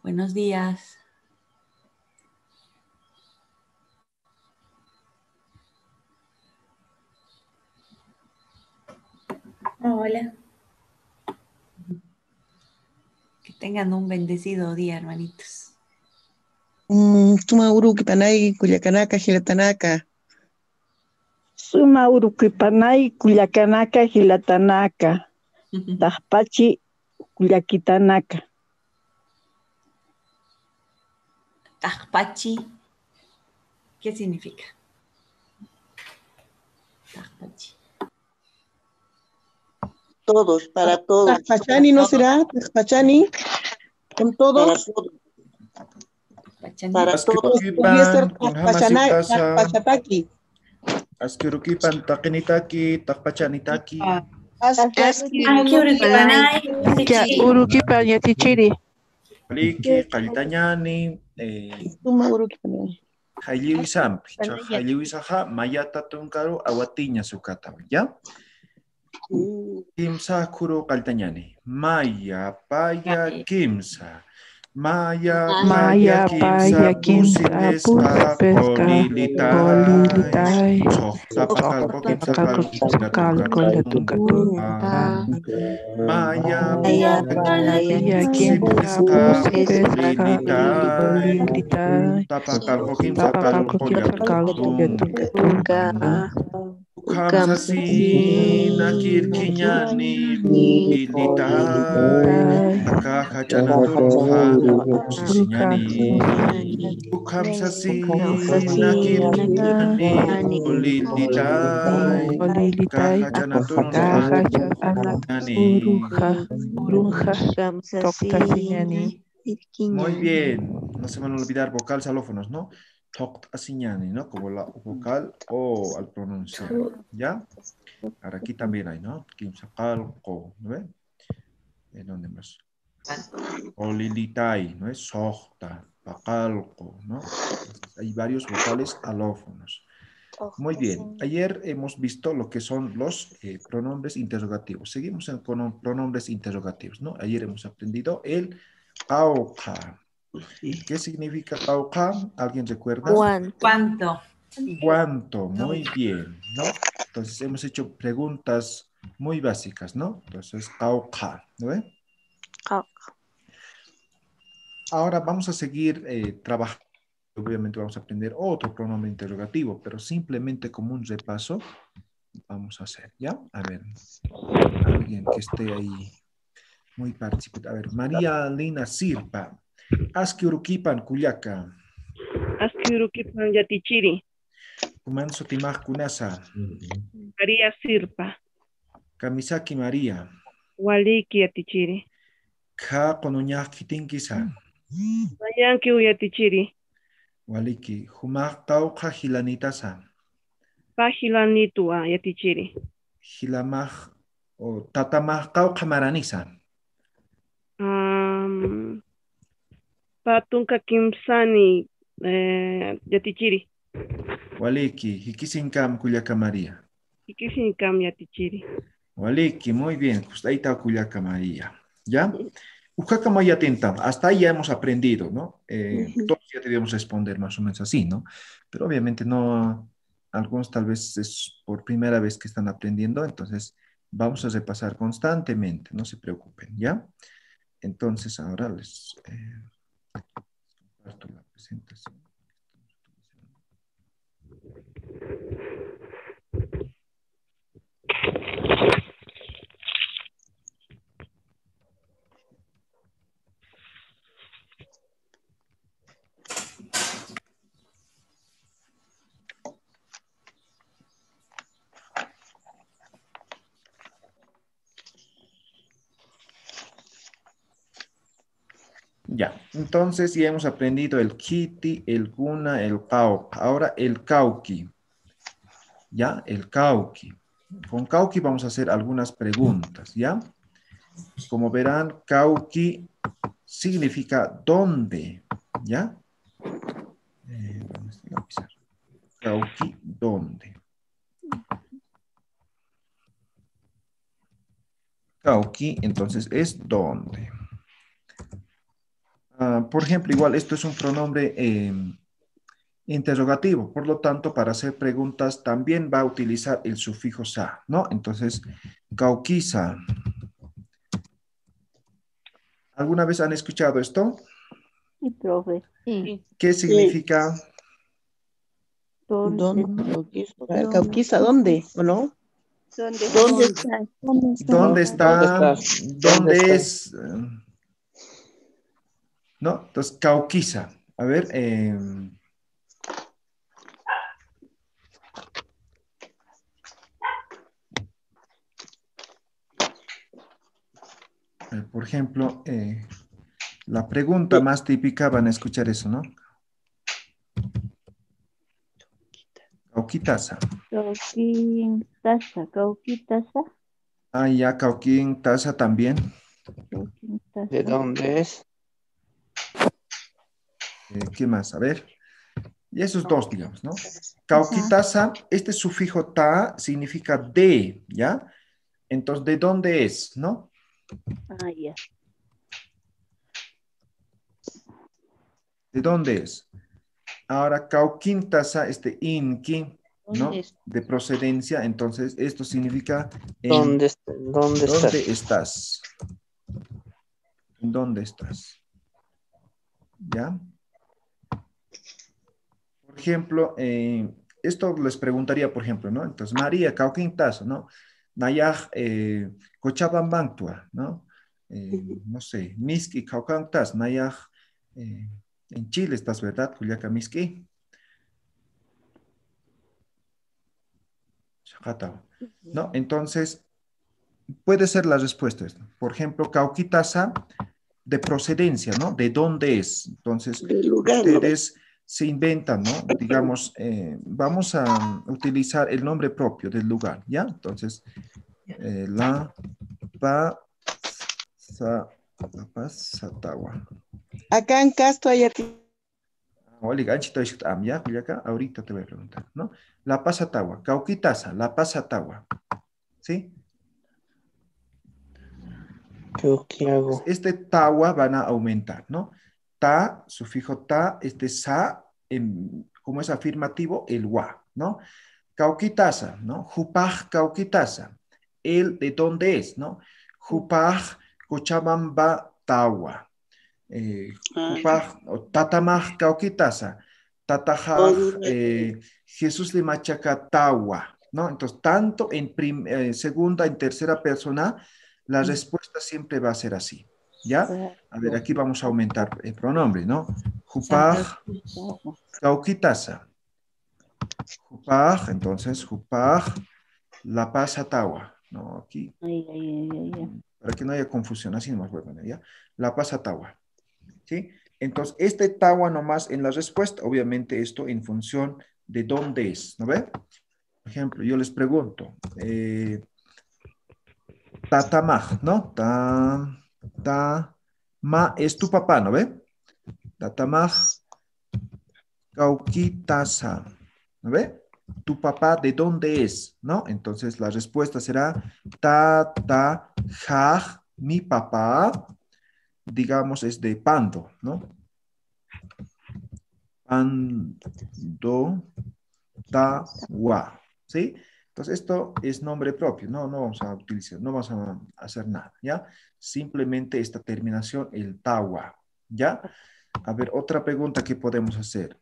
Buenos días. Hola. Que tengan un bendecido día, hermanitos. Tuma Uruquipanay, Culiacanaca, Gilatanaka. Suma Uruquipanay, Culiacanaca, Gilatanaka. Tajpachi, Culiaquitanaka. Tajpachi. ¿Qué significa? Tajpachi. Todos, para todos. Tajpachani, ¿no será? Tajpachani. Con todos. Para todos. Podría ser Tajpachataki. Askirukipan takinitaki, takpachanitaki. Uruquipan yatichiri. Pliki, kalitañani, Hayliwisampi, Hayliwisaja, Mayata Tunkaru, Awatiña Sukata, ¿ya? Kimsa Kuru Kalitañani, Maya, Paya, Kimsa. Maya, Paya, Kimsa, Pesca, Polilitai, Tapacalco, Kimsa, Maya, Paya, Kimsa, Polilitai, Tapacalco, Kimsa, Kamsasi nakirkiñani ilitai akaja chanaturja sisiñani Kamsasi nakirkiñani ilitai akaja chanaturja sisiñani. Muy bien, no se van a olvidar vocales alófonos, ¿no? Tokt asiñani, ¿no? Como la vocal o al pronunciar, ¿ya? Ahora aquí también hay, ¿no? Kimsaqalqo, ¿no ven? ¿En dónde más? Olilitai, ¿no es? Sohta, paqalqo, ¿no? Entonces, hay varios vocales alófonos. Muy bien, ayer hemos visto lo que son los pronombres interrogativos. Seguimos con pronombres interrogativos, ¿no? Ayer hemos aprendido el auqa. ¿Qué significa auqa? ¿Alguien recuerda? ¿Cuánto? ¿Cuánto? Muy bien, ¿no? Entonces hemos hecho preguntas muy básicas, ¿no? Entonces, auqa, ¿no ve? Ahora vamos a seguir trabajando. Obviamente vamos a aprender otro pronombre interrogativo, pero simplemente como un repaso vamos a hacer, ¿ya? A ver, alguien que esté ahí muy participativo. A ver, María Lina Sirpa. Askiurukipan Cuyaca. Askiurukipan Yatichiri. Kumanso Timaj Kunasa. María Sirpa. Kamisaki María. Waliki Yatichiri. Ka Konuñaj Kitinkisa. Mayanki Uyatichiri. Waliki. Humaj Tauqa Hilanitasa. Pajilanitua Yatichiri. Hilamaj o Tatamaj Tauqa Maranisa. Patunka Kimsani Yatichiri. Waliki, Hikisinkam Cuyaca María. Hikisinkam Yatichiri. Waliki, muy bien. Pues ahí está Cuyaca María. ¿Ya? Ujaca ya tentam. Hasta ahí ya hemos aprendido, ¿no? Todos ya debemos responder más o menos así, ¿no? Pero obviamente no, algunos tal vez es por primera vez que están aprendiendo, entonces vamos a repasar constantemente, no se preocupen, ¿ya? Entonces ahora les comparto la presentación. Ya, entonces ya hemos aprendido el kiti, el guna, el cauca. Ahora el cauqui. ¿Ya? El cauqui. Con cauqui vamos a hacer algunas preguntas, ¿ya? Como verán, cauqui significa dónde, ¿ya? Vamos a pisar. Cauqui, ¿dónde? Cauqui, entonces, es dónde. Por ejemplo, igual esto es un pronombre interrogativo, por lo tanto, para hacer preguntas también va a utilizar el sufijo sa, ¿no? Entonces, cauquisa. ¿Alguna vez han escuchado esto? Sí, profe. Sí. ¿Qué significa? Cauquisa, ¿dónde? ¿O no? ¿Dónde está? ¿Dónde está? ¿Dónde es? ¿No? Entonces, cauquisa. A ver, por ejemplo, la pregunta más típica, van a escuchar eso, ¿no? Cauquitasa. Cauquitasa. Ah, ya, cauquintasa también. ¿De dónde es? ¿Qué más? A ver. Y esos dos, digamos, ¿no? Cauquitasa, este sufijo ta significa de, ¿ya? Entonces, ¿de dónde es, no? Ah, ya. ¿De dónde es? Ahora, cauquintasa, este inki, ¿no? De procedencia, entonces esto significa en ¿Dónde ¿dónde estás? estás? ¿En dónde estás? ¿Ya? Por ejemplo, esto les preguntaría, por ejemplo, ¿no? Entonces, María, cauquintazo, ¿no? Nayaj, Cochabambantua, ¿no? No sé, Miski, caucantas, Nayaj, en Chile estás, ¿verdad? Culiaca, Miski. Shakatao. ¿No? Entonces, puede ser la respuesta. Por ejemplo, cauquitasa de procedencia, ¿no? ¿De dónde es? Entonces, Del lugar, ¿no? ustedes se inventan, ¿no? Digamos, vamos a utilizar el nombre propio del lugar, ¿ya? Entonces, la Pasatagua. Acá en Casto hay Ya, ahorita te voy a preguntar, ¿no? La Pasatagua, Cauquitasa, la Pasatagua, ¿sí? ¿Qué hago? Este tawa van a aumentar, ¿no? Ta, sufijo ta, este sa, como es afirmativo, el wa, ¿no? Cauquitasa, ¿no? Jupaj cauquitasa. El de dónde es, ¿no? Jupaj Cochabamba tawa. Jupaj o tatamaj cauquitasa. Tatajaj Jesús de Machaca tawa, ¿no? Entonces, tanto en segunda, en tercera persona, la respuesta siempre va a ser así, ¿ya? A ver, aquí vamos a aumentar el pronombre, ¿no? Jupaj cauquitasa. Jupaj, entonces, Jupaj, La Paz, Atawa. No, aquí, para que no haya confusión, así nomás voy a poner, ¿ya? La Paz, Atawa. ¿Sí? Entonces, este Tawa nomás en la respuesta, obviamente esto en función de dónde es, ¿no ve? Por ejemplo, yo les pregunto, Tatamaj, ¿no? Ma es tu papá, ¿no ve? Tatamaj, Cauquitasa, ¿no ve? Tu papá, ¿de dónde es? ¿No? Entonces la respuesta será jaj, mi papá, digamos, es de Pando, ¿no? Pando, tawa, ¿sí? Entonces esto es nombre propio, no vamos a utilizar, no vamos a hacer nada, ¿ya? Simplemente esta terminación, el tawa, ¿ya? A ver, otra pregunta que podemos hacer.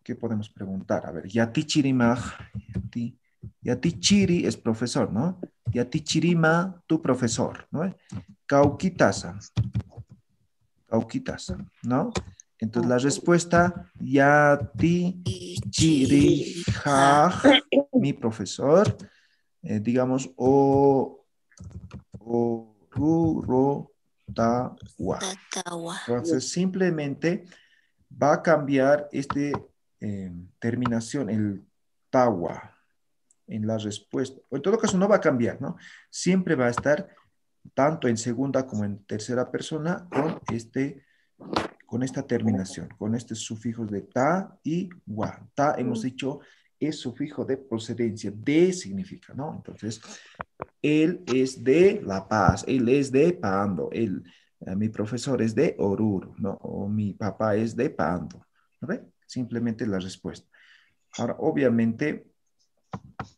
¿Qué podemos preguntar? A ver, Yati Chirimaj, Yati Chiri es profesor, ¿no? Yati Chirima, tu profesor, ¿no? Cauquitasa, ¿no? Entonces la respuesta, Yati Chirijaj, mi profesor, digamos, Ruro Tawa. Entonces simplemente va a cambiar esta terminación, el tawa, en la respuesta. O en todo caso no va a cambiar, ¿no? Siempre va a estar tanto en segunda como en tercera persona con esta terminación, con estos sufijos de ta y wa. Ta hemos dicho es sufijo de procedencia. De significa, ¿no? Entonces, él es de La Paz, él es de Pando, mi profesor es de Oruro, ¿no? O mi papá es de Pando, ¿no ve? Simplemente la respuesta. Ahora, obviamente,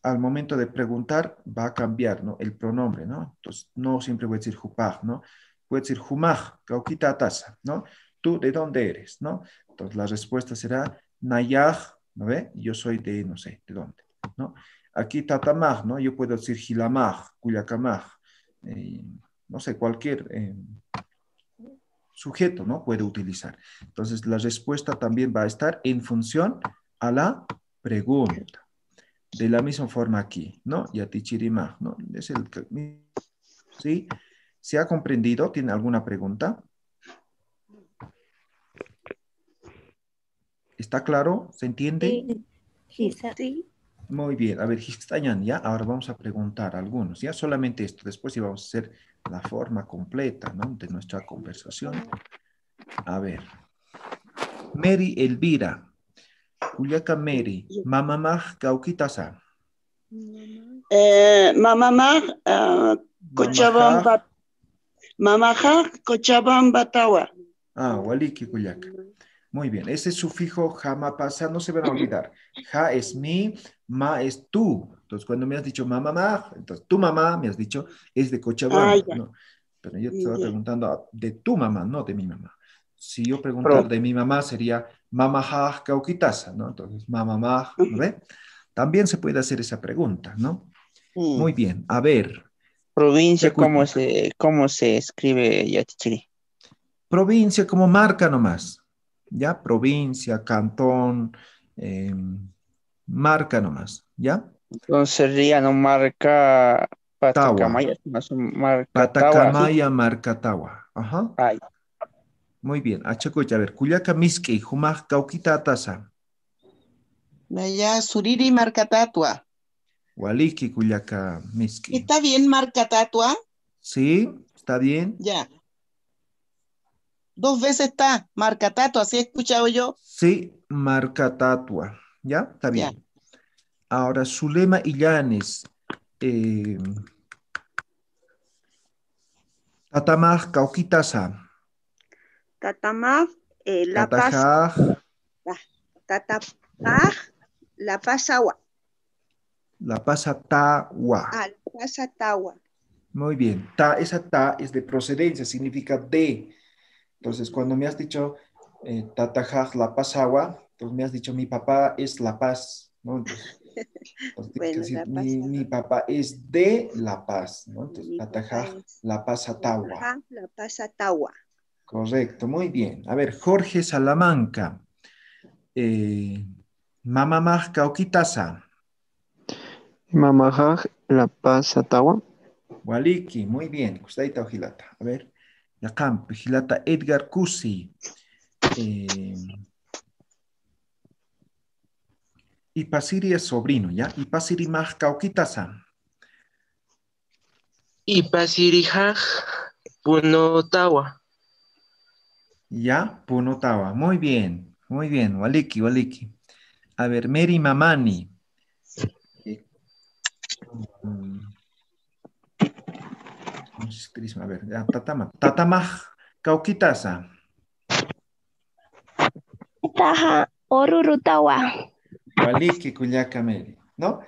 al momento de preguntar va a cambiar, ¿no? El pronombre, ¿no? Entonces, no siempre voy a decir jupaj, ¿no? Voy a decir jumaj, cauquita tasa, ¿no? ¿Tú de dónde eres, no? Entonces, la respuesta será nayaj, ¿no ve? Yo soy de, no sé, ¿de dónde? ¿No? Aquí tatamaj, ¿no? Yo puedo decir gilamaj, cuyacamaj, no sé, cualquier sujeto, ¿no? Puede utilizar. Entonces, la respuesta también va a estar en función a la pregunta. De la misma forma aquí, ¿no? Yatichirimaj, ¿no? Es el, ¿sí? ¿Se ha comprendido? ¿Tiene alguna pregunta? ¿Está claro? ¿Se entiende? Sí. Sí. Muy bien. A ver, Histañan, ya. Ahora vamos a preguntar a algunos, ya. Solamente esto. Después sí vamos a hacer la forma completa, ¿no? De nuestra conversación. A ver. Mary Elvira. Culiaca Mary. Mamamaj Cauquitasa. Mamamaj, Cochabamba. Mamajaj, Cochabamba, Tawa. Waliki Culiaca. Muy bien, ese sufijo jama pasa, no se van a olvidar. Ja es mi, ma es tú. Entonces, cuando me has dicho mamá, entonces tu mamá, me has dicho, es de Cochabamba, ¿no? Pero yo te estaba preguntando de tu mamá, no de mi mamá. Si yo preguntar de mi mamá sería mamá cauquitasa, ¿no? Entonces, mamá, ¿no ve? También se puede hacer esa pregunta, ¿no? Muy bien, a ver. Provincia, ¿cómo se escribe, Yatichiri? Provincia como marca nomás. ¿Ya? Provincia, cantón, marca nomás, ¿ya? Entonces sería, no marca Patacamaya, marca Patacamaya, marca Tawa. Ajá. Ay. Muy bien. Achacocha, a ver, Culiaca Miski, Jumaj Cauquita Tasa. Naya Suriri marca Tatua. Waliki Culiaca Miski. ¿Está bien marca Tatua? Sí, está bien. Ya. 2 veces está marca Tatua, ¿así he escuchado yo? Sí, marca Tatua. ¿Ya? Está bien. Ya. Ahora, Zulema Illanes. Tatamaj Cauquitasa. Tatamaj, La Paz. Tatapaj, La Paz Agua. La Paz Tawa. La Paz Tawa. Muy bien. Esa ta es de procedencia, significa de. Entonces, cuando me has dicho Tatajaj La Paz Agua, entonces me has dicho mi papá es La Paz, ¿no? Entonces Bueno, decir, mi papá es de La Paz, ¿no? Entonces, Tatajaj La Paz Tawa. La Paz Tawa. Correcto, muy bien. A ver, Jorge Salamanca. Mamamaj Cauquitasa. Mamajaj La Paz Tawa. Waliki, muy bien. Kustaita Ojilata. A ver, Yacamp, Ojilata Edgar Cusi. Ipasiri es sobrino, ¿ya? Ipasiri Maj Cauquitasa. Ipasirijaj Punotawa. Ya, Punotawa. Muy bien, Waliki, Waliki. A ver, Mary Mamani. A ver, ya, Tatamaj Cauquitasa. Taja Orurutawa. Waliki, Cuyaca Mary, ¿no?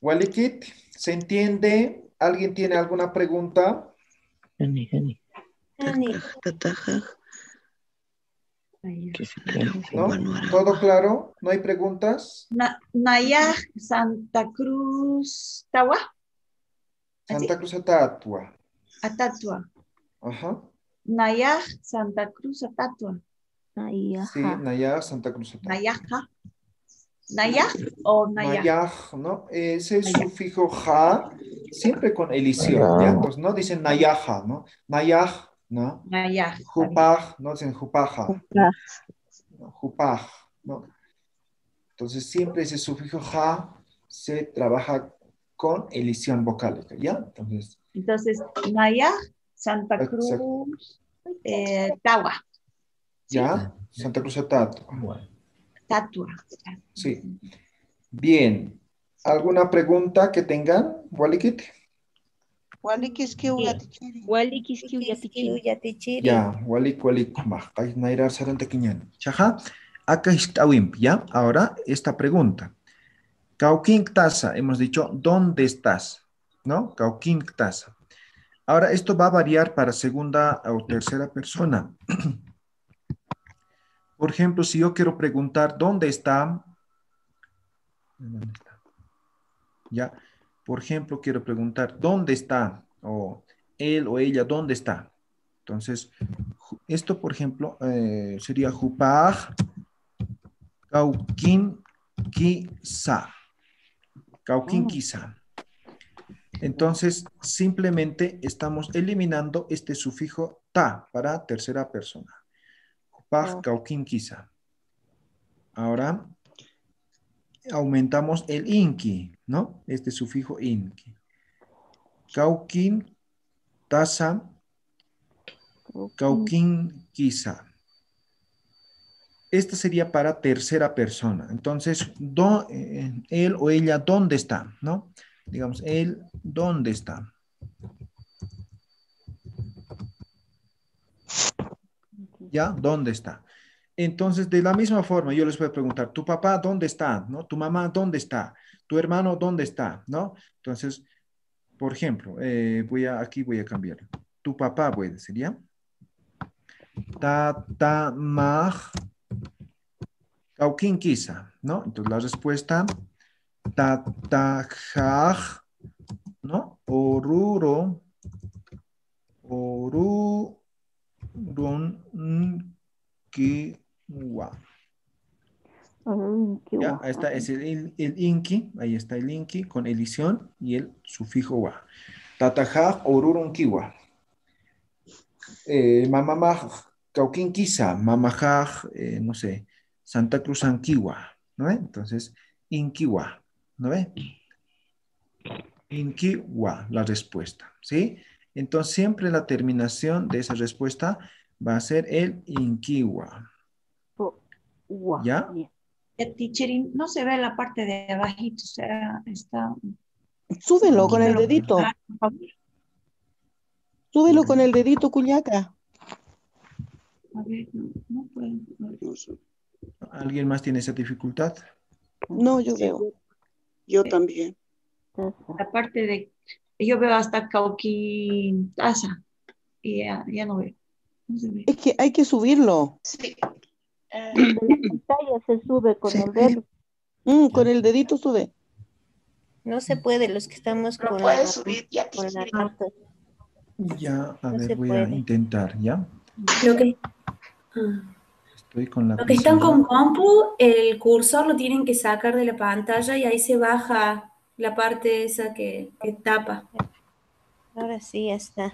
Walikit, ¿se entiende? ¿Alguien tiene alguna pregunta? ¿No? ¿Todo claro? ¿No hay preguntas? Nayaj Santa Cruz Tawa. Santa Cruz Atatua. Atatua. Ajá. Nayaj Santa Cruz Atatua. Sí, Nayaj Santa Cruz Atatua. Nayaja. Nayaj o Nayaj. Nayaj, ¿no? Ese sufijo ja, siempre con elición, ¿ya? Entonces no dicen Nayaja, ¿no? Nayaj, ¿no? Nayaj. Jupaj, no dicen Jupaja. Jupaj, ¿no? Entonces siempre ese sufijo ja se trabaja con elición vocálica, ¿ya? Entonces Nayaj, Santa Cruz, Tawa. ¿Sí? ¿Ya? Santa Cruz Atatua. Tatua. Sí. Bien. ¿Alguna pregunta que tengan? Walikit. Walikiskiw yatichiri. Walikiskiw yatichiri. Ya, walik mah. Kay nairar saranta kinyan. Chaja, acá está wimp, ¿ya? Ahora, esta pregunta. Kaukin tasa, hemos dicho, ¿dónde estás? ¿No? Kaukin tasa. Ahora, esto va a variar para segunda o tercera persona. Por ejemplo, si yo quiero preguntar, ¿dónde está? ¿Dónde está? Ya. Por ejemplo, quiero preguntar, ¿dónde está? O él o ella, ¿dónde está? Entonces, esto, por ejemplo, sería Jupaj Kaukin Kisa. Kaukin Kisa. Entonces, simplemente estamos eliminando este sufijo ta para tercera persona. Jupaj Kaukin Kisa. Ahora, aumentamos el inki, ¿no? Este sufijo inki. Kaukin tasa. Kaukin Kisa. Esta sería para tercera persona. Entonces, él o ella, ¿dónde está? ¿No? Digamos, él, ¿dónde está? ¿Ya? ¿Dónde está? Entonces, de la misma forma, yo les voy a preguntar, ¿tu papá dónde está? ¿No? ¿Tu mamá dónde está? ¿Tu hermano dónde está? ¿No? Entonces, por ejemplo, aquí voy a cambiar. Tu papá, voy a decir, ¿ya? Tatamaj Kaukin Kisa, ¿no? Entonces la respuesta, tatajaj, ¿no? Oruro, kiwa. Ya, ahí está, es el inki, ahí está el inki con elisión y el sufijo wa. Tatajaj, orurun kiwa. Mamamaj Kaukin Kisa, mamajaj, no sé, Santa Cruz Anquigua, ¿no ve? Entonces, Inquigua, ¿no ve? Inquigua, la respuesta, ¿sí? Entonces, siempre la terminación de esa respuesta va a ser el Inquigua. ¿Ya? Teacher, no se ve la parte de abajito, o sea, está... Súbelo con el dedito. Súbelo con el dedito, Cuyaca. A ver, no puedo. ¿Alguien más tiene esa dificultad? No, yo veo. Yo también. La parte de... Yo veo hasta Cauquín Taza y ya no veo. No se ve. Es que hay que subirlo. Sí. En la pantalla se sube con el dedo. Con el dedito sube. No se puede, los que estamos Lo con puedes subir ya. con la nota. Ya, a No ver, se voy a puede. intentar, ¿ya? Lo que, Estoy con la los que están pizarra. con compu, el cursor lo tienen que sacar de la pantalla y ahí se baja la parte esa que tapa. Ahora sí ya está.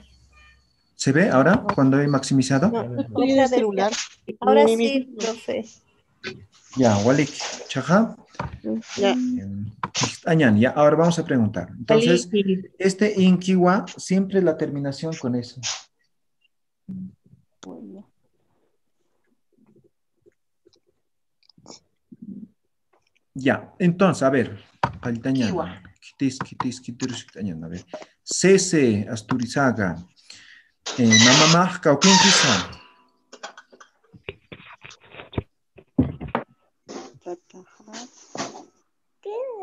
¿Se ve ahora cuando he maximizado? Estoy en el celular. Ahora sí, profe. Ya, Walik, chaja. Ya. Añan, ya, ahora vamos a preguntar. Entonces, este inkiwa, siempre la terminación con eso. Ya, entonces, a ver. Palitañana. A ver. Cese, Asturizaga. Mamamaj, Cauquín, quizá.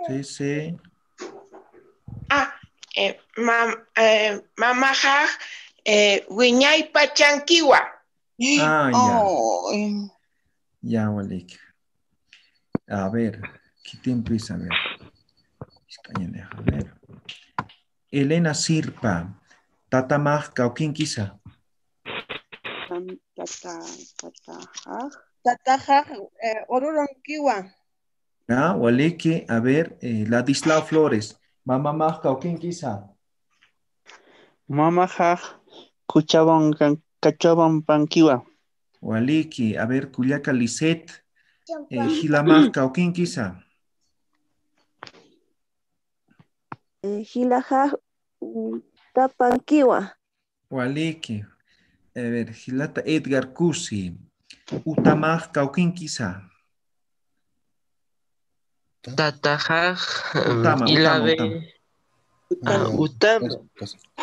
Cese. Mamajaj, Wiñay Pachanquiwa. Ah, ya. Ya, Walik. A ver, ¿qué tiempo es? A ver. A ver. Elena Sirpa. Tatamaj, Cauquín, quizá. Tatajaj, Orurunquiwa. Ah, Walik, a ver, Ladislao Flores. Mamamaj, Cauquín, quizá. Mamajaj, Cachaban Panquiwa. Waliki, a ver, Culiaca Lisset, Gilamaj, Cauquín, quizá. Gilaja Tapanquiwa. Waliki, a ver, Gilata Edgar Cusi, Utamaj, Cauquín, quizá. Tatajaj. Utama, Y la utama, utama. B. Ah, Utama.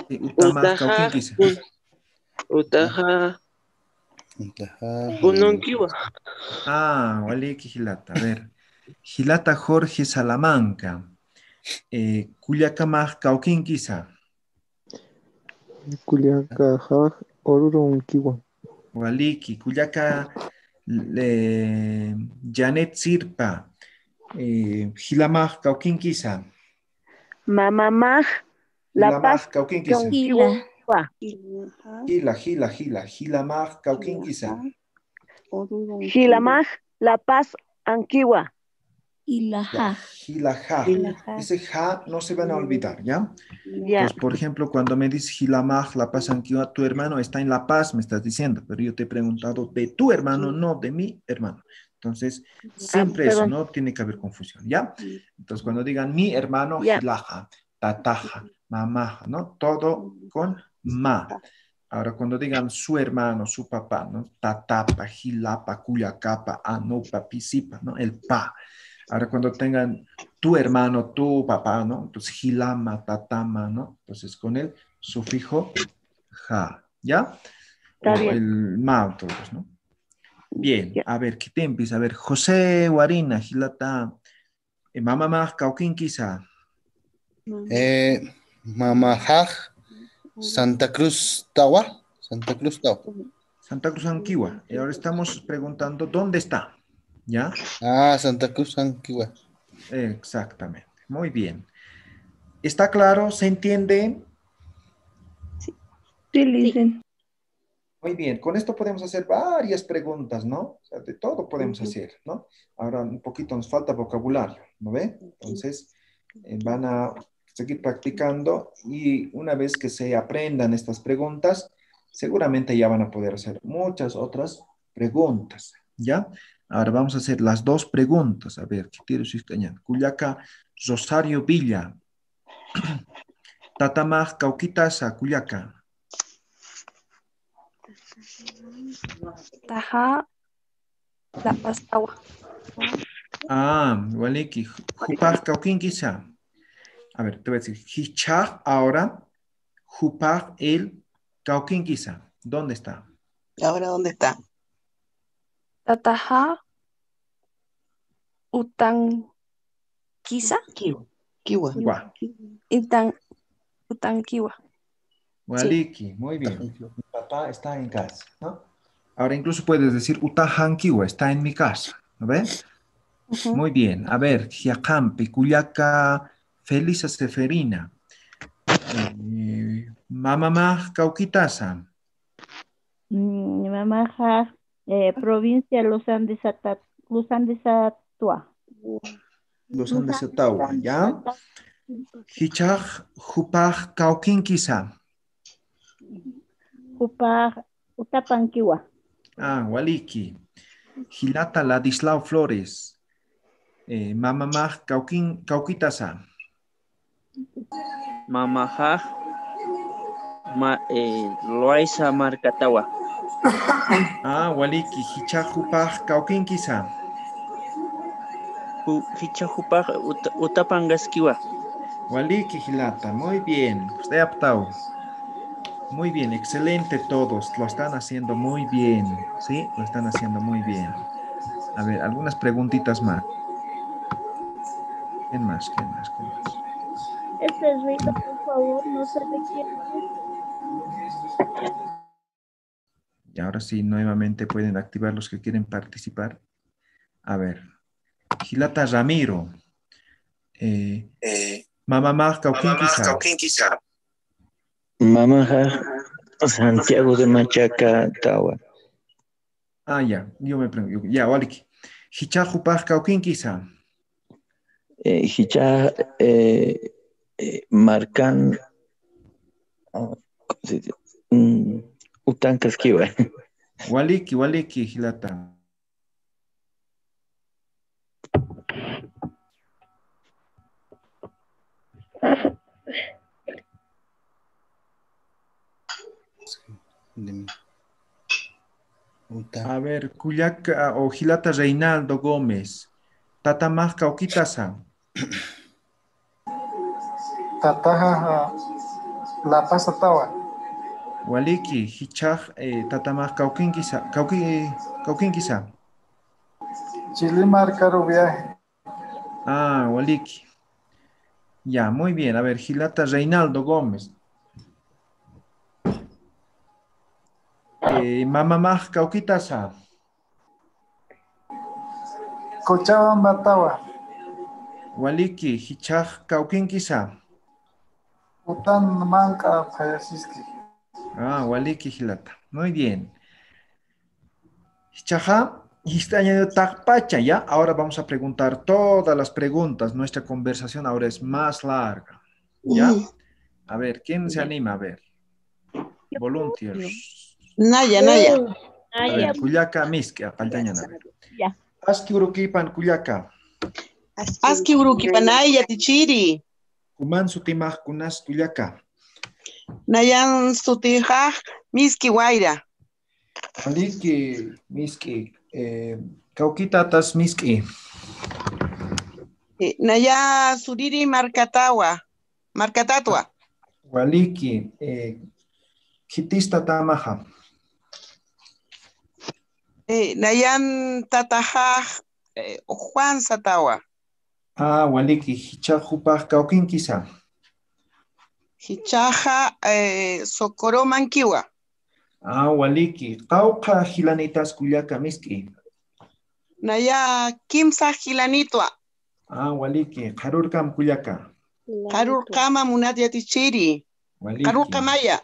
Sí, utama, Utaja. cauquinquisa. Utaja. Punonquiwa. Ah, waliki Gilata. A ver. Gilata Jorge Salamanca. Culiacamaj cauquinquisa. Culiacajaj, Oruro, Kiwa. Waliki. Culiaca Janet Sirpa. Gilamaj cauquinquisa. Mamamaj, La Gilamaj Paz, cauquinquisa. Conquiwa. Gila. Gilamaj cauquinquisa. Xilamaj, La Paz, Anquiwa. Ilaja. Gilaja. Ese ja no se van a olvidar, ¿ya? Ya. Entonces, por ejemplo, cuando me dices Gilamaj, La Paz, Anquiwa, tu hermano está en La Paz, me estás diciendo, pero yo te he preguntado de tu hermano, no de mi hermano. Entonces, siempre eso, perdón. no tiene que haber confusión, ¿ya? Entonces, cuando digan mi hermano, Ya. Gilaja, Tataja, Mamaja, ¿no? Todo con ma. Ahora, cuando digan su hermano, su papá, ¿no? Tatapa, Gilapa, Cuyacapa, Anupa, Pisipa, ¿no? El pa. Ahora, cuando tengan tu hermano, tu papá, ¿no? Entonces, Gilama, Tatama, ¿no? Entonces, con el sufijo ja, ¿ya? Está O bien. el ma, todos, ¿no? Bien, Ya. a ver, ¿qué te empieza? A ver, José Guarina, Gilata, Mamá, Cauquín, quizá. Mamajaj, Santa Cruz Tawa. Santa Cruz Tawa. Santa Cruz Anquihua. Y ahora estamos preguntando, ¿dónde está? ¿Ya? Ah, Santa Cruz Anquihua. Exactamente. Muy bien. ¿Está claro? ¿Se entiende? Sí, listen. Muy bien. Con esto podemos hacer varias preguntas, ¿no? O sea, de todo podemos hacer, ¿no? Ahora un poquito nos falta vocabulario, ¿no ve? Entonces, van a seguir practicando y una vez que se aprendan estas preguntas, seguramente ya van a poder hacer muchas otras preguntas, ¿ya? Ahora vamos a hacer las dos preguntas. A ver, ¿qué quiero decir? Cuyaca, Rosario Villa. Tatamaj, Cauquitasa, Cuyaca. Taja, La Paz, Tawa. Ah, Waliki, Jupaj, Cauquín, quizá. A ver, te voy a decir, Hichaj ahora, Jupaj, el Cauquín, quizá. ¿Dónde está? ¿Ahora dónde está? Tataja, Utan, Kisa. Kiwa. Utan, Kiwa. Waliki, muy bien. Mi papá está en casa, ¿no? Ahora incluso puedes decir, Utajankiwa, está en mi casa, ¿no ves? Muy bien. A ver, Giacampi, Cuyaca, Felisa Seferina. Mamá, Cauquitasa. Mamajaj, provincia Los Andes, Atua. Los Andes Ottawa, ¿ya? Hichaj, Jupaj, Cauquinquisa. Jupaj, Utapanquiwa. Ah, Waliki. Gilata Ladislao Flores. Mamá, Cauquitasa. Mamajaj. Loaiza Marcatawa. Ah, Waliki. Hichaj, Jupaj, Cauquinquisa. Hichajupaj, Utapangaskiwa. Waliki, Gilata. Muy bien. Usted aptado. Muy bien, excelente todos. Lo están haciendo muy bien. ¿Sí? Lo están haciendo muy bien. A ver, algunas preguntitas más. ¿Quién más? ¿Quién más? ¿Quién más? Rita, por favor, no se requiere. Y ahora sí, nuevamente pueden activar los que quieren participar. A ver. Gilata Ramiro. Mamá Cauquinquisa. Mamajaj, Santiago de Machaca, Tawa. Ah, ya. Yo me pregunto. Ya, Waliki. Hichaj Jupaj Cauquinquisa. Hichaj, Marcan. Utancaskiwa. Waliki, Gilata. A ver, Cuyaca o Gilata Reinaldo Gómez. Tatamaj Kaukita-san. Tataja La Paz Tawa. Waliki, Hichaj, Tatamaj Kaukinkisa. Chilimar Caro Viaje. Ah, Waliki. Ya, muy bien. A ver, Gilata Reinaldo Gómez. Mamamaj Kaukita-san. Cochabamba Tawa. Waliki, Hichaj Kaukinkisa. Utan Manca Payasiski. Ah, Waliki Gilata. Muy bien. Hichaja, está añadido Takpacha, ¿ya? Ahora vamos a preguntar todas las preguntas. Nuestra conversación ahora es más larga. ¿Ya? A ver, ¿quién se anima? A ver. Volunteers. Naya. A ver, Kuyaka Miski, Paltañana. Ya. Aski Urukipan Kuyaka. Aski Urukipan Naya Tichiri. Kuman Sutimaj Kunas Kuyaka. Nayan Sutija Miski Guaira. Aliki Miski. Kaukitatas Miski. Naya Suriri Marcatatwa. Waliki. Kitista Tamaja. Nayan Tataja Juan Satawa. Ah, Waliki. Hichajupaj Kaukinkisa. Hichaja Socorro Manquiwa. Ah, Waliki. Kauka Gilanitas Kuyaka Miski. Naya Kimsa Gilanitwa. Ah, Waliki. Harurkam Kuyaka. Harurkama Munatia Tichiri. Waliki. Harurkamaya.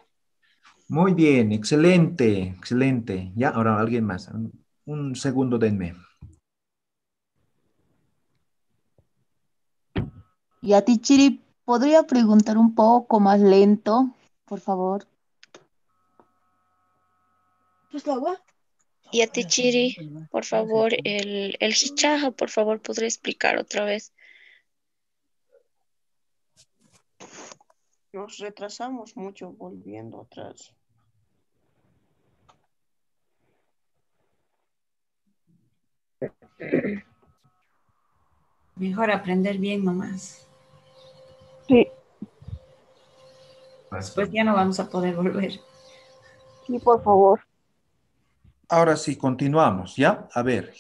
Muy bien, excelente, excelente. Ya, ahora alguien más. Un segundo, denme. Yatichiri, ¿podría preguntar un poco más lento, por favor? Yatichiri, por favor, el hichaja, por favor, ¿podría explicar otra vez? Nos retrasamos mucho volviendo atrás. Mejor aprender bien nomás. Sí. Después ya no vamos a poder volver. Sí, por favor. Ahora sí, continuamos, ¿ya? A ver,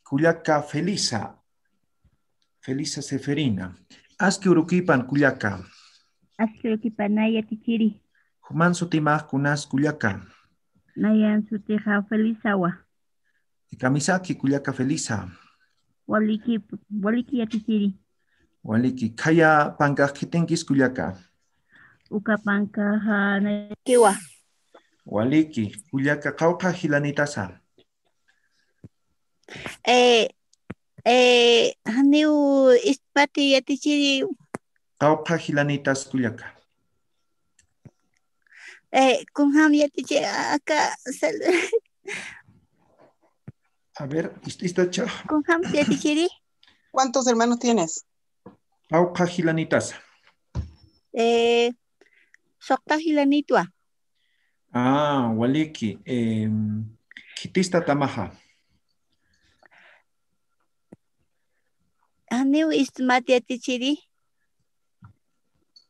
Kuyaka Felisa. Felisa Seferina. Aski Urukipan Kuyaka. Aski Urukipan Naya Tichiri. Human Sutimaj Kunas Kuyaka. Nayan Sutija Felisawa. Kamisaki Kuyaka Felisa. Waliki Yatichiri. Waliki. Kaya Pankaj Kitenkis Kuyaka. Uka Pankaja Kiwa. Waliki. Kuyaka Kauka Gilanitasa. Haneu Ispati Yatichiri. Kauka Gilanitas Kuyaka. Kunham Yatichiri acá. A ver, ¿está cha? Kunham Yatichiri. ¿Cuántos hermanos tienes? Kauka Gilanitasa. Sokta Gilanitwa. Ah, Waliki. Kitista Tamaja. Haneu Ispati Yatichiri.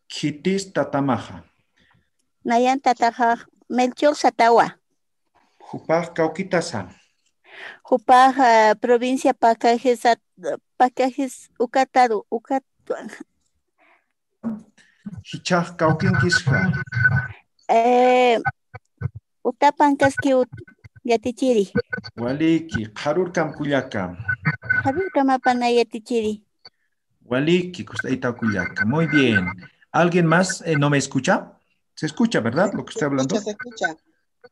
Kitista Tamaja. Nayan Tataja Melchor Satawa. Jupaj Kaukitasa. Jupaj provincia Pacajes Ukataru Hichaj Kaukinkisha. Utapankaski Yatichiri. Waliki. Harurkam Kuyaka. Harurkam Apana Yatichiri. Waliki. Kustaita Kuyaka. Muy bien. ¿Alguien más no me escucha? ¿Se escucha, verdad, lo que estoy hablando? Se escucha.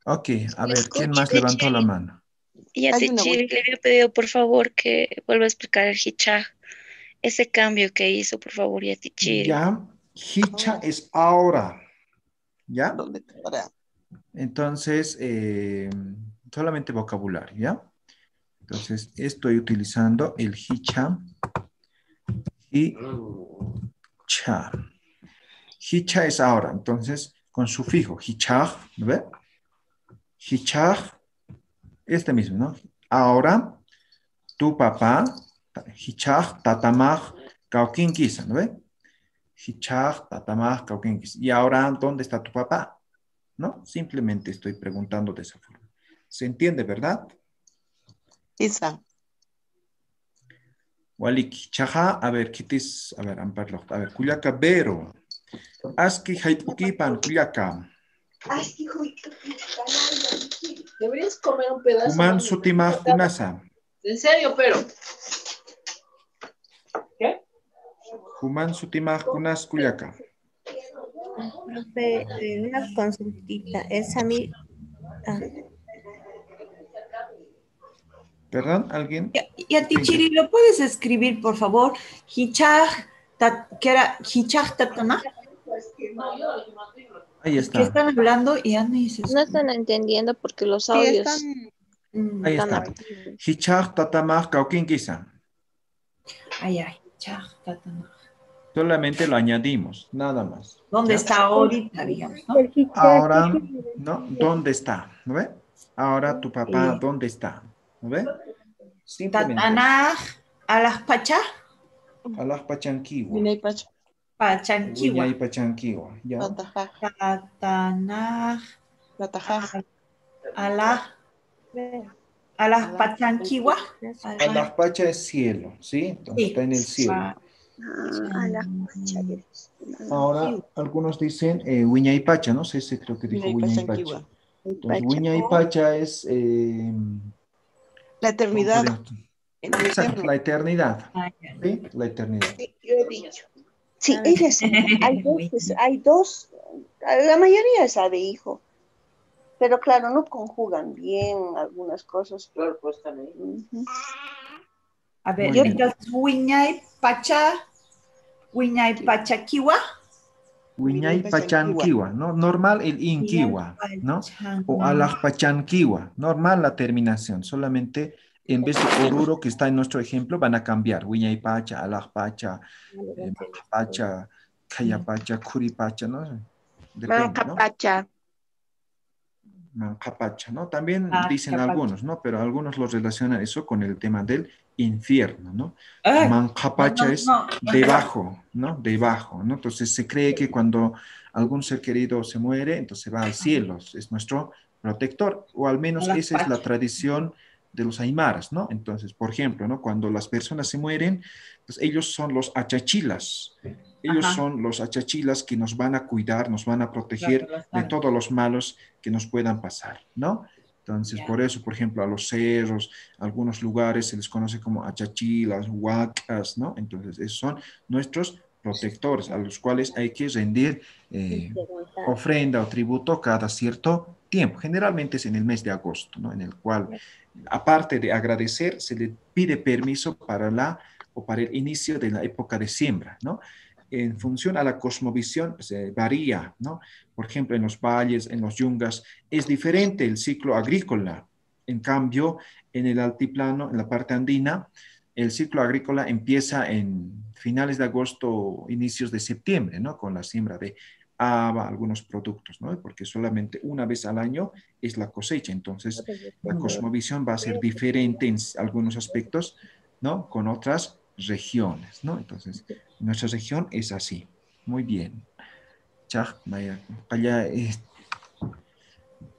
Ok, a ver, ¿quién más levantó la mano? Yatichiri, le había pedido por favor que vuelva a explicar el hichaj. Ese cambio que hizo, por favor, Yatichiri. Ya, hicha es ahora. ¿Ya? ¿Dónde ahora? Entonces, solamente vocabulario, ¿ya? Entonces, estoy utilizando el hicha. Hicha. Hicha es ahora, entonces, con sufijo, hichaj, ¿ve? Hichaj, este mismo, ¿no? Ahora, tu papá Hichaj, tatamaj, cauquinquisa, ¿no ve? Hichaj, tatamaj, cauquinquisa. Y ahora, ¿dónde está tu papá? ¿No? Simplemente estoy preguntando de esa forma. ¿Se entiende, verdad? Isa. Waliki, chaja, a ver, kitis, a ver, amparlo, a ver, kuyaka bero. Aski haitukipan, kuyaka. Deberías comer un pedazo. Kuman sutimaj kunasa. En serio, pero. ¿Qué? Kuman sutimaj kunas kuyaka. Profe, una consultita. Es a mí. ¿Perdón? ¿Alguien? Y a ti, Chiri, ¿lo puedes escribir, por favor? Hichaj, ¿qué era? Hichaj tatana. Ahí está. ¿Qué están hablando? Y ya No están entendiendo porque los audios. Ahí está. Hichaj tatamaj cauquinquisa. Ay, hichaj tatana. Solamente lo añadimos, nada más. ¿Dónde ¿Ya? está ahorita, digamos, no? Ahora, ¿no? ¿Dónde está? ¿No ve? Ahora tu papá, ¿dónde está? ¿No ve? Simplemente. Tatanaj, alas pacha. Alas pachanquiwa. Pachanquiwa. Wiñay pachanquiwa. Ya. Tatanaj. Alas pachanquiwa. Alas pacha es cielo, ¿sí? Entonces está en el cielo. Ahora, algunos dicen Wiñay pacha, no sé si creo que dijo Wiñay pacha. Entonces, Wiñay pacha es... la eternidad. Exacto, la eternidad. ¿Sí? La eternidad. Sí, yo he dicho. Sí, ella sí. Hay dos, la mayoría sabe, hijo. Pero claro, no conjugan bien algunas cosas. Claro, pues también. A ver, entonces, Wiñay pacha kiwa. Wiñay pachanquiwa, ¿no? Normal el inquiwa, ¿no? O alaj pachanquiwa, normal la terminación, solamente en vez de oruro que está en nuestro ejemplo van a cambiar. Wiñay pacha, alaj pacha, pacha, kayapacha, kuripacha, ¿no? Depende, ¿no? Mancapacha, ¿no? También dicen algunos, ¿no? Pero algunos lo relacionan eso con el tema del infierno, ¿no? Mancapacha es debajo, ¿no? Debajo, ¿no? Entonces se cree que cuando algún ser querido se muere, entonces va al cielo, es nuestro protector, o al menos esa es la tradición de los aymaras, ¿no? Entonces, por ejemplo, ¿no? Cuando las personas se mueren, pues ellos son los achachilas. Ellos son los achachilas que nos van a cuidar, nos van a proteger de todos los malos que nos puedan pasar, ¿no? Entonces, por eso, por ejemplo, a los cerros, a algunos lugares se les conoce como achachilas, huacas, ¿no? Entonces, esos son nuestros protectores a los cuales hay que rendir ofrenda o tributo cada cierto tiempo. Generalmente es en el mes de agosto, ¿no? En el cual, aparte de agradecer, se le pide permiso para el inicio de la época de siembra, ¿no? En función a la cosmovisión se varía, ¿no? Por ejemplo, en los valles, en los yungas, es diferente el ciclo agrícola. En cambio, en el altiplano, en la parte andina, el ciclo agrícola empieza en finales de agosto, inicios de septiembre, ¿no? Con la siembra de haba, algunos productos, ¿no? Porque solamente una vez al año es la cosecha. Entonces, la cosmovisión va a ser diferente en algunos aspectos, ¿no? Con otras regiones, ¿no? Entonces, nuestra región es así. Muy bien.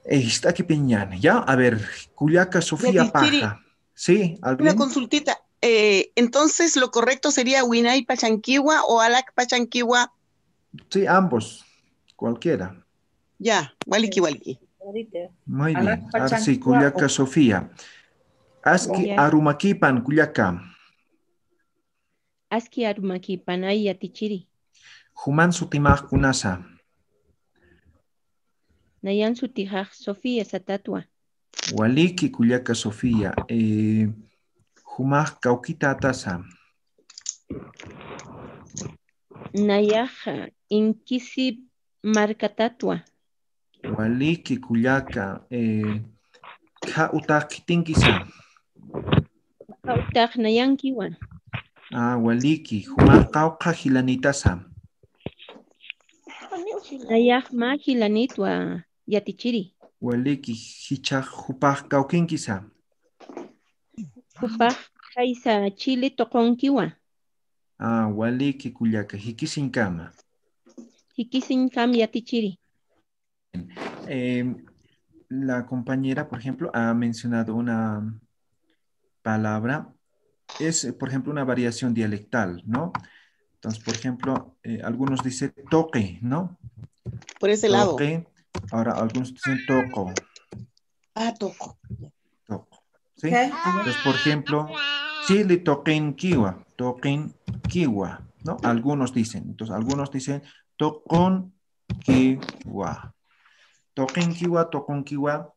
Está aquí Peñana, ¿ya? A ver, Culiaca Sofía Paja. Sí, ¿alguien? Una consultita. Entonces, lo correcto sería Wiñay pachanquiwa o Alac pachanquiwa. Sí, ambos. Cualquiera. Ya, waliki waliki. Muy bien. Ahora sí, Culiaca Sofía. Aski arumakipan Culiaca. Aski arumakipan ay atichiri. Human sutimaj kunasa. Nayan sutijaj Sofía satatwa. Waliki Culiaca Sofía. Humaj kaukita atasa. Nayaja inkisib marcatatwa. Waliki Culiaca. Ka utak kitinkisa. Ka utak nayankiwan. Waliki. Humaj kauka hilanitasa. Nayaj ma hilanitwa yatichiri. Waliki hichaj hupaj kaukinkisa. Hupaj Kaisa Chile tokonkiwa. Waliki kullaka hikisin kama. Hikisin kam yatichiri. La compañera, por ejemplo, ha mencionado una palabra, es, por ejemplo, una variación dialectal, ¿no? Entonces, por ejemplo, algunos dicen toque, ¿no? Por ese lado. Toque. Ahora algunos dicen toco. Toco. Toco. ¿Sí? Entonces, por ejemplo, Chile toquen kiwa, ¿no? Algunos dicen. Entonces, algunos dicen tocon kiwa. Toquen kiwa,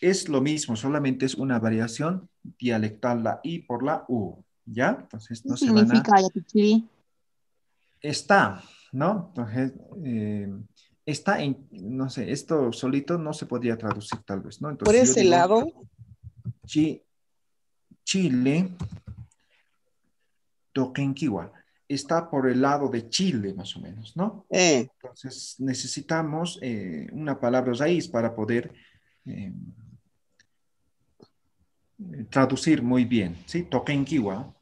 es lo mismo, solamente es una variación dialectal, la I por la U, ¿ya? Entonces, no ¿Qué se van a... significa yatichiri? Está, ¿no? Entonces, está en, no sé, esto solito no se podría traducir tal vez, ¿no? Entonces, Por yo ese digo, lado. Chile, Toquenquiwa, está por el lado de Chile, más o menos, ¿no? Entonces, necesitamos una palabra raíz para poder traducir muy bien, ¿sí? Toquenquiwa.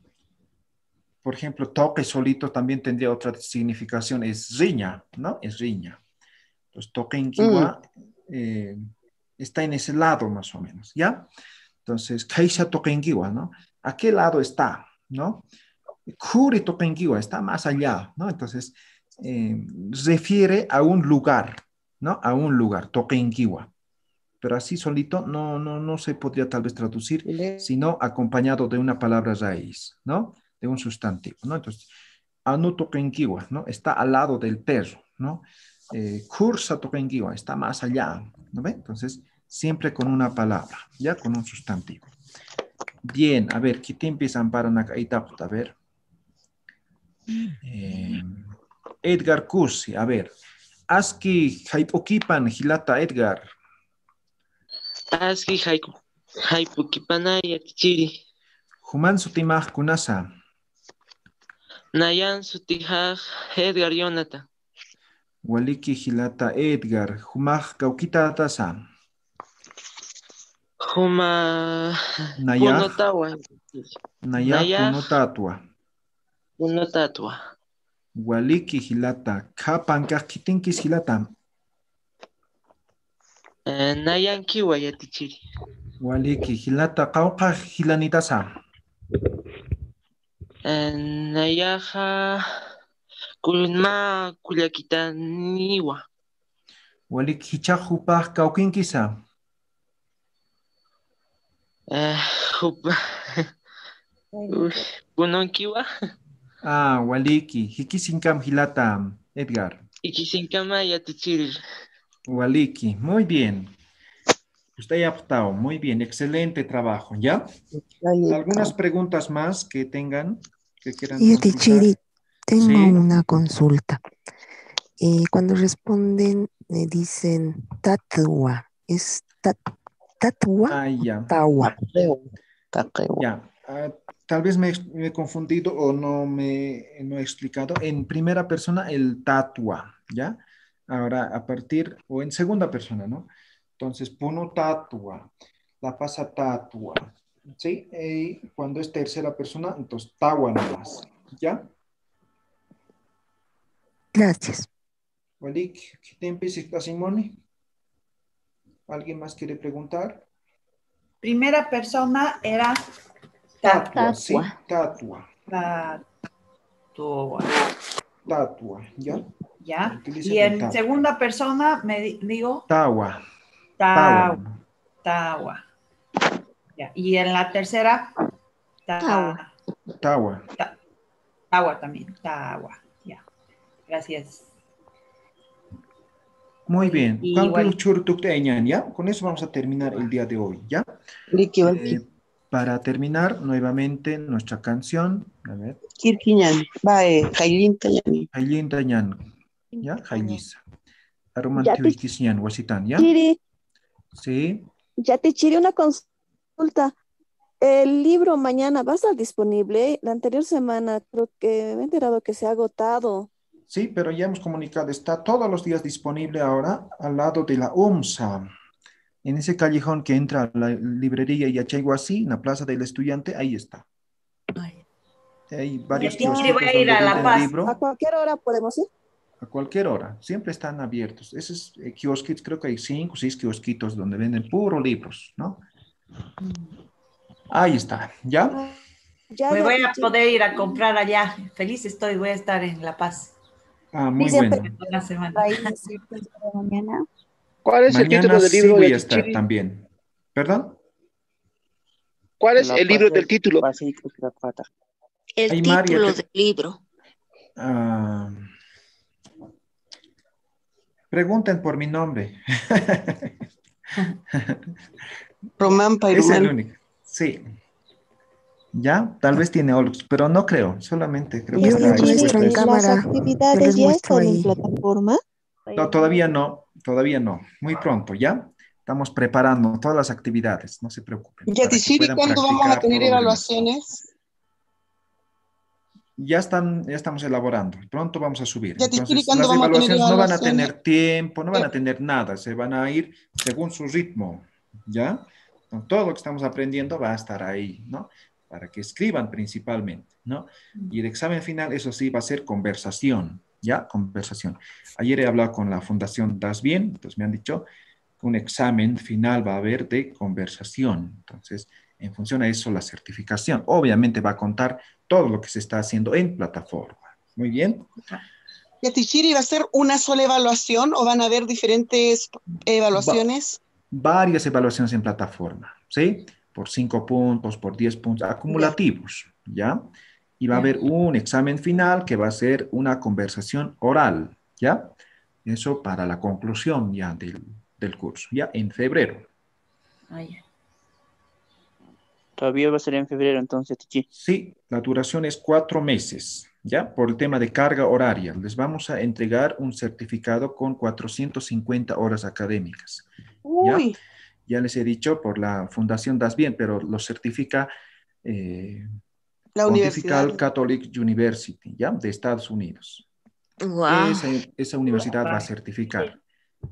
Por ejemplo, toque solito también tendría otra significación, es riña, ¿no? Es riña. Entonces, toquenquiwa está en ese lado, más o menos, ¿ya? Entonces, Keisha toquenquiwa, ¿no? ¿A qué lado está, no? Kuri toquenquiwa está más allá, ¿no? Entonces, refiere a un lugar, ¿no? A un lugar, toquenquiwa. Pero así solito no se podría tal vez traducir, sino acompañado de una palabra raíz, ¿no? De un sustantivo, ¿no? Entonces, anu toquenquiwa, ¿no? Está al lado del perro, ¿no? Kursa toquenquiwa, está más allá, ¿no ve? Entonces, siempre con una palabra, ya con un sustantivo. Bien, a ver, ¿qué te empiezan para a ver? Edgar Cursi, a ver. Aski haipokipan hilata Edgar. Aski haipukipana yatichiri. Human sutimaj kunasa. Nayan sutijaj Edgar Jonathan. Waliki hilata Edgar. Humaj kaukita tasa. Huma Nayaj. punotawa. Nayaj punotatua. Punotatua. Waliki hilata. Kapan kakitinkis hilata. Nayan kiwa yatichiri. Waliki hilata kauqa hilanitasa. Nayaja kulma kullakitaniwa. Waliki hichajupaj kaukinkisa. Punonkiwa. Waliki. Hikisinkam hilata, Edgar. Hikisinkama yatichiri. Waliki. Muy bien. Usted ha optado. Muy bien. Excelente trabajo. ¿Ya? ¿Algunas preguntas más que tengan? Que quieran Yatichiri, tengo ¿Sí? una consulta. Cuando responden, dicen tatua. ¿Es tatua? Ya. Tawa. Ya. Tal vez me he confundido o no he explicado. En primera persona, el tatua, ¿ya? Ahora, a partir, o en segunda persona, ¿no? Entonces, puno tatua, la pasa tatua, ¿sí? Y cuando es tercera persona, entonces tawa nomás, ¿ya? Gracias. Walik, ¿qué te empieza, Simone? ¿Alguien más quiere preguntar? Primera persona era tatua, sí, tatua. Tatua, ¿ya? Ya. Utiliza Y en tatua. segunda persona me digo Tawa. tawa. Ya. Y en la tercera Tawa. Tawa también. Tawa. Ya. Gracias. Muy bien. Igual. ¿Ya? Con eso vamos a terminar el día de hoy, ¿ya? Para terminar, nuevamente nuestra canción. A ver. Kirkiñan. Jailin ¿ya? Jailisa. Aromantiwikisñan, Wasitan, ¿ya? Sí. Yatichiri, una consulta. El libro mañana va a estar disponible. La anterior semana creo que me he enterado que se ha agotado. Sí, pero ya hemos comunicado, está todos los días disponible ahora al lado de la UMSA. En ese callejón que entra a la librería Yachayhuasí, en la Plaza del Estudiante, ahí está. Hay varios Tichiri, kiosquitos voy a ir donde a La venden Paz. libro. A cualquier hora podemos ir. A cualquier hora, siempre están abiertos. Esos kiosquitos, creo que hay 5 o 6 kiosquitos donde venden puro libros, ¿no? Ahí está, ¿ya? Me voy a poder ir a comprar allá. Feliz estoy, voy a estar en La Paz. Ah, muy bueno. Una semana. Mañana. ¿Cuál es el Mañana título del sí libro voy de a estar Tichiri? también. ¿Perdón? ¿Cuál es el libro del título? El Ay, María, título te- del libro. Ah, pregunten por mi nombre. Román Es el Pairumán. único. Sí. ¿Ya? Tal vez tiene Olux, pero no creo. Solamente creo que Yo está les muestro en expuesto eso. ¿Las cámara. Yo actividades les ya muestro están en ahí. plataforma? No, todavía no. Todavía no. Muy pronto, ¿ya? Estamos preparando todas las actividades. No se preocupen. para que Yatichiri, puedan ¿cuándo vamos a practicar tener todo lo demás. evaluaciones? Ya estamos elaborando. Pronto vamos a subir. Yatichiri, Entonces, ¿cuándo las vamos a tener evaluaciones no van a evaluaciones? tener tiempo, no van a tener nada. Se van a ir según su ritmo, ¿ya? Entonces, todo lo que estamos aprendiendo va a estar ahí, ¿no? Para que escriban principalmente, ¿no? Y el examen final, eso sí, va a ser conversación, ¿ya? Conversación. Ayer he hablado con la Fundación Das Bien, entonces me han dicho que un examen final va a haber de conversación. Entonces, en función a eso, la certificación. Obviamente va a contar todo lo que se está haciendo en plataforma. Muy bien. Yatichiri, ¿va a ser una sola evaluación o van a haber diferentes evaluaciones? Varias evaluaciones en plataforma, ¿sí? Por 5 puntos, por 10 puntos, acumulativos, ¿ya? Y va a haber un examen final que va a ser una conversación oral, ¿ya? Eso para la conclusión ya del curso, ¿ya? En febrero. Todavía va a ser en febrero, entonces, Tichi. Sí, la duración es 4 meses, ¿ya? Por el tema de carga horaria. Les vamos a entregar un certificado con 450 horas académicas, ¿ya? Uy. Ya les he dicho por la Fundación Das Bien, pero lo certifica La universidad. Pontifical Catholic University, ¿ya? De Estados Unidos. Wow. Esa universidad va a certificar.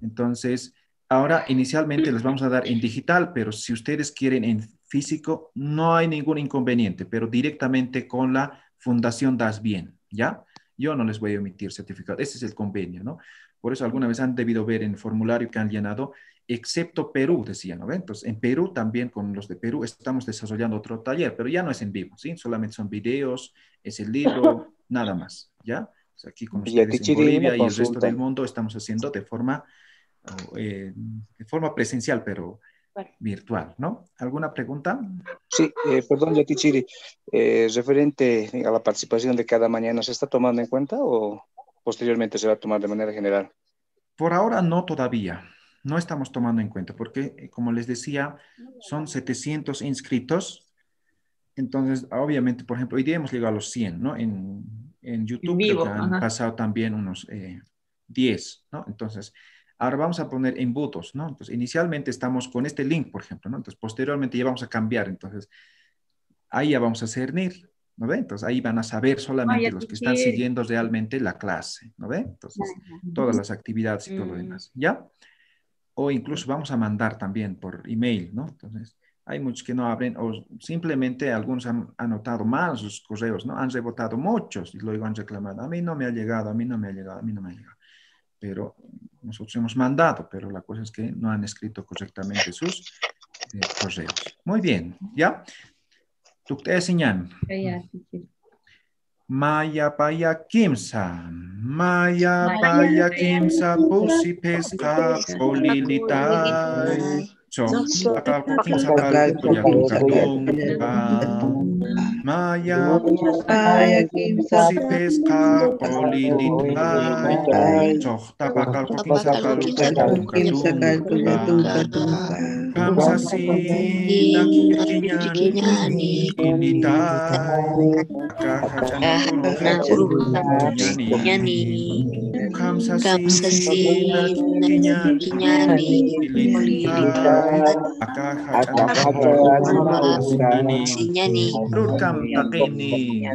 Entonces, ahora inicialmente les vamos a dar en digital, pero si ustedes quieren en físico, no hay ningún inconveniente, pero directamente con la Fundación Das Bien, ¿ya? Yo no les voy a emitir certificado. Ese es el convenio, ¿no? Por eso alguna vez han debido ver en el formulario que han llenado, excepto Perú, decían, ¿no? Entonces, en Perú también, con los de Perú, estamos desarrollando otro taller, pero ya no es en vivo, ¿sí? Solamente son videos, es el libro, nada más, ¿ya? O sea, aquí con ustedes en Bolivia y el resto del mundo estamos haciendo de forma presencial, pero virtual, ¿no? ¿Alguna pregunta? Sí, perdón, Yatichiri. Referente a la participación de cada mañana, ¿se está tomando en cuenta o posteriormente se va a tomar de manera general? Por ahora no todavía. No estamos tomando en cuenta porque, como les decía, son 700 inscritos. Entonces, obviamente, por ejemplo, hoy día hemos llegado a los 100, ¿no? En YouTube vivo, creo que han ajá. pasado también unos 10, ¿no? Entonces, ahora vamos a poner embudos, ¿no? Entonces, inicialmente estamos con este link, por ejemplo, ¿no? Entonces, posteriormente ya vamos a cambiar. Entonces, ahí ya vamos a cernir, ¿no ve? Entonces, ahí van a saber solamente los que están siguiendo realmente la clase, ¿no ve? Entonces, todas las actividades y todo lo demás, ¿ya? O incluso vamos a mandar también por email, ¿no? Entonces, hay muchos que no abren o simplemente algunos han anotado mal sus correos, ¿no? Han rebotado muchos y luego han reclamado, a mí no me ha llegado, a mí no me ha llegado, a mí no me ha llegado. Pero nosotros hemos mandado, pero la cosa es que no han escrito correctamente sus correos. Muy bien, ¿ya? Tukte sinyan. Maya paya kimsa, Maya paya kimsa, pusi pesca, polilitai. Akal ko kimsa kal kuyakukatunga. Maya paya kimsa, pusi pesca, polilitai. Tapakal ko kimsa kal kuyakukatunga. Kamsa sina kinyani ilitai. Kamsa sina kinyani ilitai. Rukam takini.